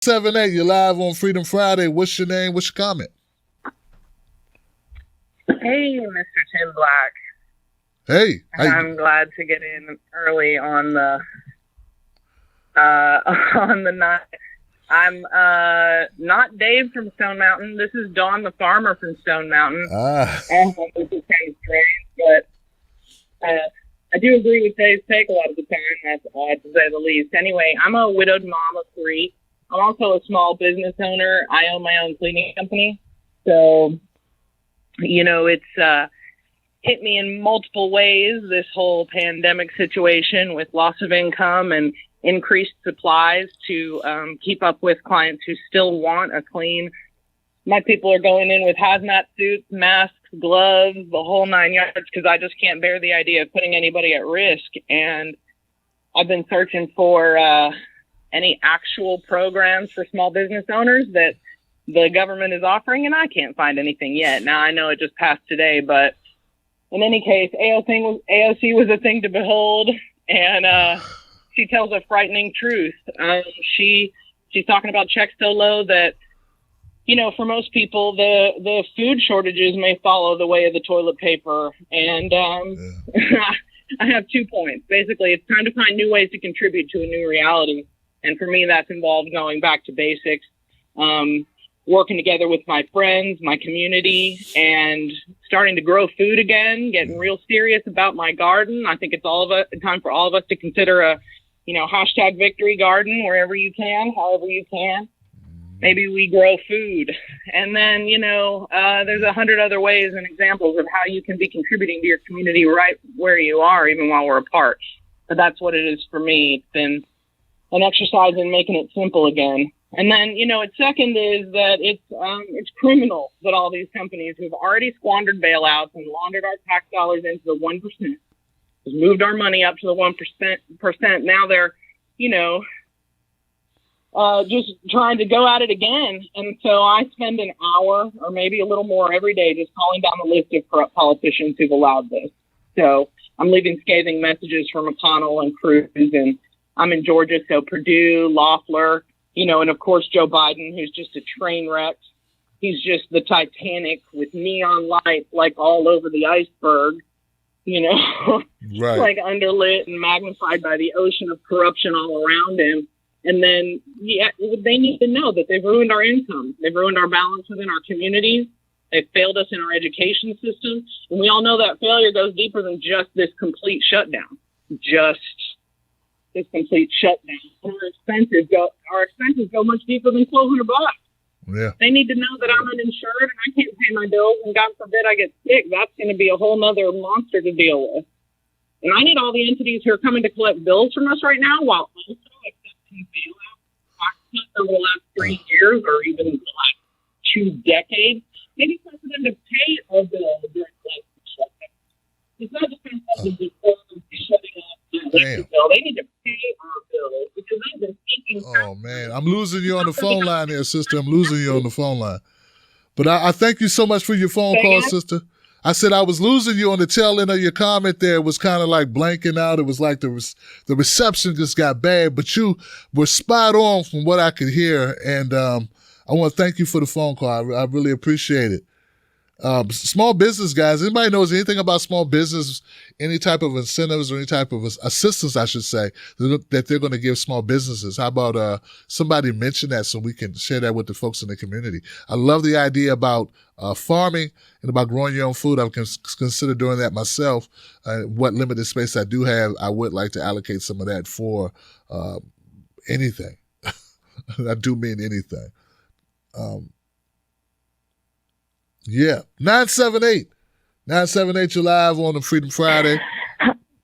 978, you're live on Freedom Friday. What's your name? What's your comment? Hey, Mr. Tim Black. Hey. I'm glad to get in early on the night. I'm not Dave from Stone Mountain. This is Dawn the farmer from Stone Mountain. And this is kind of strange, but I do agree with Dave's take a lot of the time. That's odd to say the least. Anyway, I'm a widowed mom of 3. I'm also a small business owner. I own my own cleaning company. So, it's hit me in multiple ways, this whole pandemic situation with loss of income and increased supplies to keep up with clients who still want a clean. My people are going in with hazmat suits, masks, gloves, the whole 9 yards, because I just can't bear the idea of putting anybody at risk. And I've been searching for any actual programs for small business owners that the government is offering, and I can't find anything yet. Now, I know it just passed today, but in any case, AOC was a thing to behold, and she tells a frightening truth. She's talking about checks so low that, for most people, the food shortages may follow the way of the toilet paper. And I have 2 points. Basically, it's time to find new ways to contribute to a new reality. And for me, that's involved going back to basics, working together with my friends, my community, and starting to grow food again, getting real serious about my garden. I think it's time for all of us to consider a hashtag victory garden wherever you can, however you can. Maybe we grow food. And then, there's 100 other ways and examples of how you can be contributing to your community right where you are, even while we're apart. But that's what it is for me. It's been an exercise in making it simple again. And then, its second is that it's criminal that all these companies who've already squandered bailouts and laundered our tax dollars into the 1%, has moved our money up to the 1%. Now they're, just trying to go at it again. And so I spend an hour or maybe a little more every day just calling down the list of corrupt politicians who've allowed this. So I'm leaving scathing messages for McConnell and Cruz, and I'm in Georgia, so Purdue, Loeffler, and of course Joe Biden, who's just a train wreck. He's just the Titanic with neon lights like all over the iceberg, right. Like underlit and magnified by the ocean of corruption all around him. And then they need to know that they've ruined our income. They've ruined our balance within our communities. They've failed us in our education system. And we all know that failure goes deeper than just this complete shutdown. Our expenses go much deeper than $1,200. Yeah. They need to know that I'm uninsured and I can't pay my bills, and God forbid I get sick. That's going to be a whole nother monster to deal with. And I need all the entities who are coming to collect bills from us right now while also accepting bailouts over the last 3 years or even the last 2 decades. Maybe it's time for them to pay our bills during the shutdown. It's not just going to be shutting off the bill. They need to pay our bills because they've been taking. Oh, man. I'm losing you on the phone line here, sister. I'm losing you on the phone line. But I thank you so much for your phone call, sister. I said I was losing you on the tail end of your comment there. It was kind of like blanking out. It was like the reception just got bad, but you were spot on from what I could hear. And I want to thank you for the phone call. I really appreciate it. Small business guys, anybody knows anything about small business, any type of incentives or any type of assistance, I should say, that they're going to give small businesses? How about somebody mention that so we can share that with the folks in the community? I love the idea about farming and about growing your own food. I can consider doing that myself. What limited space I do have, I would like to allocate some of that for anything. I do mean anything. Yeah. 978, you're live on the Freedom Friday.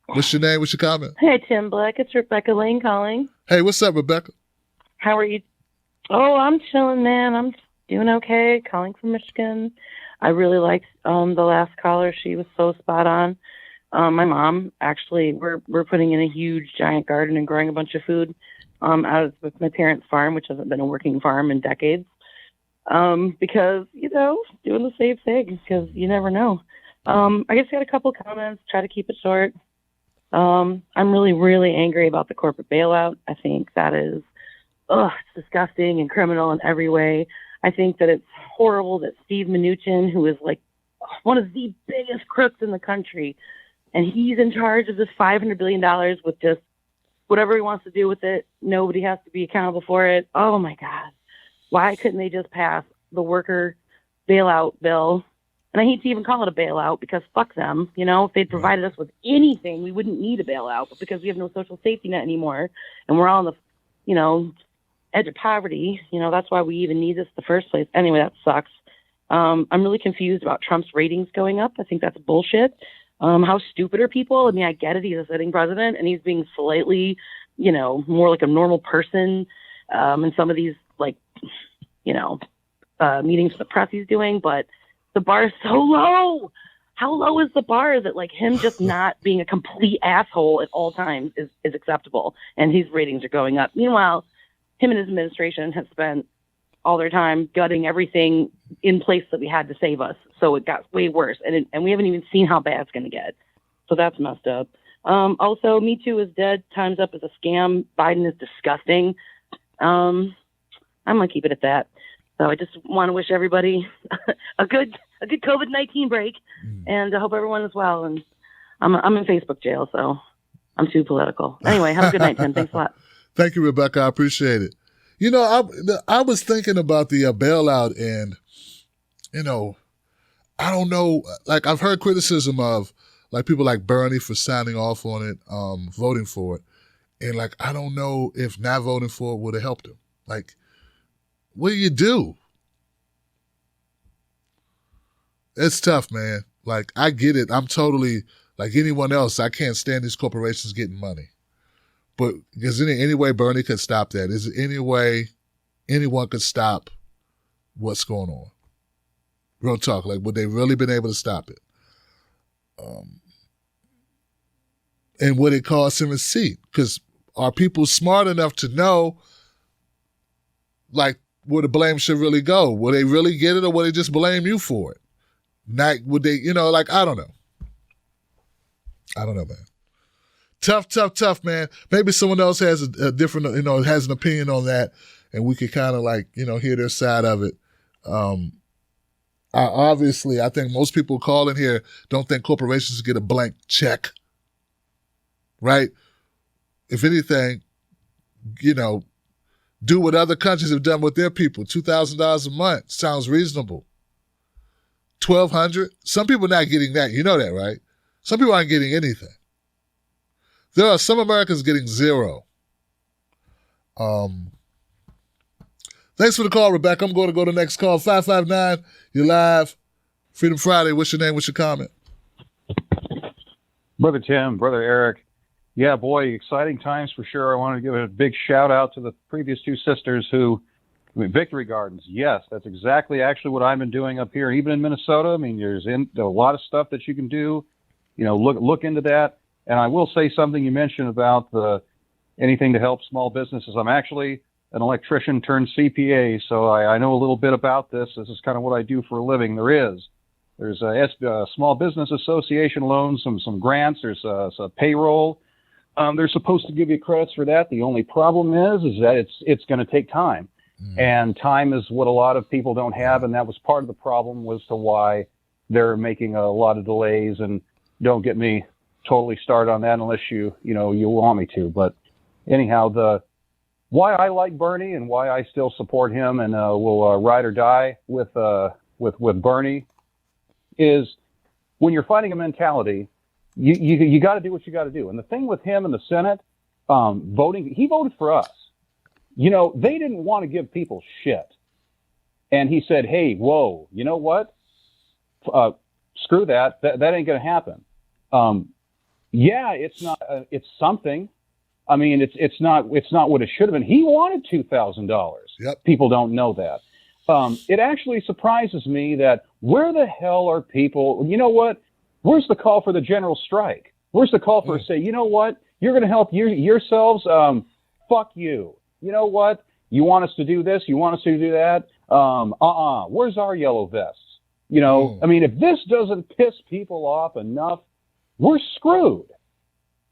What's your name? What's your comment? Hey, Tim Black. It's Rebecca Lane calling. Hey, what's up, Rebecca? How are you? Oh, I'm chilling, man. I'm doing okay. Calling from Michigan. I really liked the last caller. She was so spot on. My mom, actually, we're putting in a huge, giant garden and growing a bunch of food out of with my parents' farm, which hasn't been a working farm in decades. Because, doing the same thing, because you never know. I guess I got a couple comments, try to keep it short. I'm really, really angry about the corporate bailout. I think that is it's disgusting and criminal in every way. I think that it's horrible that Steve Mnuchin, who is like one of the biggest crooks in the country, and he's in charge of this $500 billion with just whatever he wants to do with it. Nobody has to be accountable for it. Oh my God. Why couldn't they just pass the worker bailout bill? And I hate to even call it a bailout because fuck them. You know, if they'd provided us with anything, we wouldn't need a bailout. But because we have no social safety net anymore and we're on the, you know, edge of poverty, you know, that's why we even need this in the first place. Anyway, that sucks. I'm really confused about Trump's ratings going up. I think that's bullshit. How stupid are people? I mean, I get it. He's a sitting president and he's being slightly, you know, more like a normal person in some of these, like, you know, meetings for the press he's doing. But the bar is so low. How low is the bar that, like, him just not being a complete asshole at all times is acceptable? And his ratings are going up. Meanwhile, him and his administration have spent all their time gutting everything in place that we had to save us. So it got way worse. And we haven't even seen how bad it's going to get. So that's messed up. Also, Me Too is dead. Time's Up is a scam. Biden is disgusting. I'm going to keep it at that. So I just want to wish everybody a good COVID-19 break. And I hope everyone is well. And I'm in Facebook jail, so I'm too political. Anyway, have a good night, Tim. Thanks a lot. Thank you, Rebecca. I appreciate it. You know, I was thinking about the bailout, and, you know, I don't know. Like, I've heard criticism of, like, people like Bernie for signing off on it, voting for it. And, like, I don't know if not voting for it would have helped him. Like, what do you do? It's tough, man. Like, I get it. I'm totally, like anyone else, I can't stand these corporations getting money. But is there any way Bernie could stop that? Is there any way anyone could stop what's going on? Real talk. Like, would they really been able to stop it? And would it cost him a seat? Because are people smart enough to know, like, where the blame should really go? Will they really get it, or will they just blame you for it? Not, would they, you know, like, I don't know. I don't know, man. Tough, man. Maybe someone else has a different, you know, has an opinion on that, and we could kind of, like, you know, hear their side of it. Obviously, I think most people calling here don't think corporations get a blank check, right? If anything, you know, do what other countries have done with their people. $2,000 a month sounds reasonable. $1,200. Some people are not getting that. You know that, right? Some people aren't getting anything. There are some Americans getting zero. Thanks for the call, Rebecca. I'm going to go to the next call. 559, you're live. Freedom Friday. What's your name? What's your comment? Brother Tim, Brother Eric. Yeah, boy, exciting times for sure. I want to give a big shout out to the previous two sisters who, Victory Gardens. Yes, that's exactly actually what I've been doing up here, even in Minnesota. I mean, there's a lot of stuff that you can do. You know, look into that. And I will say something you mentioned about anything to help small businesses. I'm actually an electrician turned CPA, so I know a little bit about this. This is kind of what I do for a living. There's a Small Business Association loans, some grants. There's a payroll. They're supposed to give you credits for that. The only problem is that it's going to take time, and time is what a lot of people don't have, and that was part of the problem as to why they're making a lot of delays. And don't get me totally started on that unless you want me to. But anyhow, why I like Bernie and why I still support him and will ride or die with Bernie is when you're fighting a mentality, you got to do what you got to do. And the thing with him in the Senate, voting, he voted for us. You know, they didn't want to give people shit. And he said, hey, whoa, you know what? Screw that. That ain't going to happen. Yeah, it's not. It's something. I mean, it's not what it should have been. He wanted $2,000. Yep. People don't know that. It actually surprises me that where the hell are people? You know what? Where's the call for the general strike? Where's the call for say, you know what? You're going to help yourselves. Fuck you. You know what? You want us to do this? You want us to do that? Where's our yellow vests? You know, I mean, if this doesn't piss people off enough, we're screwed.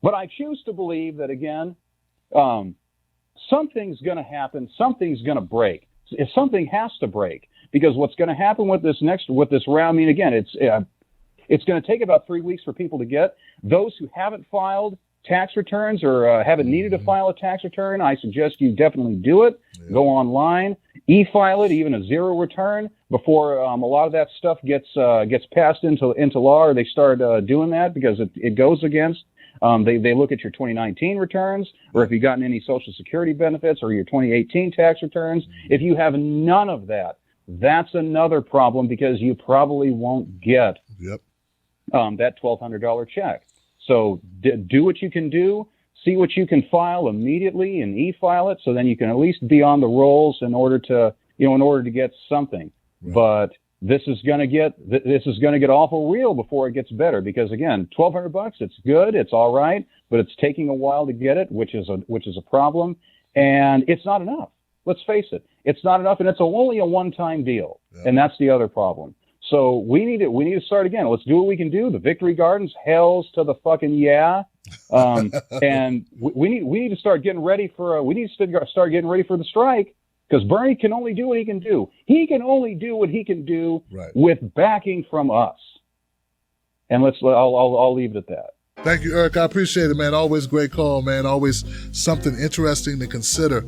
But I choose to believe that, again, something's going to happen. Something's going to break. If something has to break, because what's going to happen with this round, I mean, again, it's going to take about 3 weeks for people to get. Those who haven't filed tax returns or haven't needed to file a tax return, I suggest you definitely do it. Yeah. Go online, e-file it, even a zero return, before a lot of that stuff gets passed into law, or they start doing that, because it goes against. They look at your 2019 returns, or if you've gotten any Social Security benefits, or your 2018 tax returns. If you have none of that, that's another problem, because you probably won't get that $1,200 check. So do what you can do, see what you can file immediately, and e-file it, so then you can at least be on the rolls in order to get something. Right. But this is going to get awful real before it gets better, because again, $1,200, it's good, it's all right, but it's taking a while to get it, which is a problem, and it's not enough. Let's face it, it's not enough, and it's only a one-time deal, and that's the other problem. So we need to start again. Let's do what we can do. The Victory Gardens, hells to the fucking yeah, and we need to start getting ready for the strike, because Bernie can only do what he can do. He can only do what he can do with backing from us. And I'll leave it at that. Thank you, Eric. I appreciate it, man. Always great call, man. Always something interesting to consider.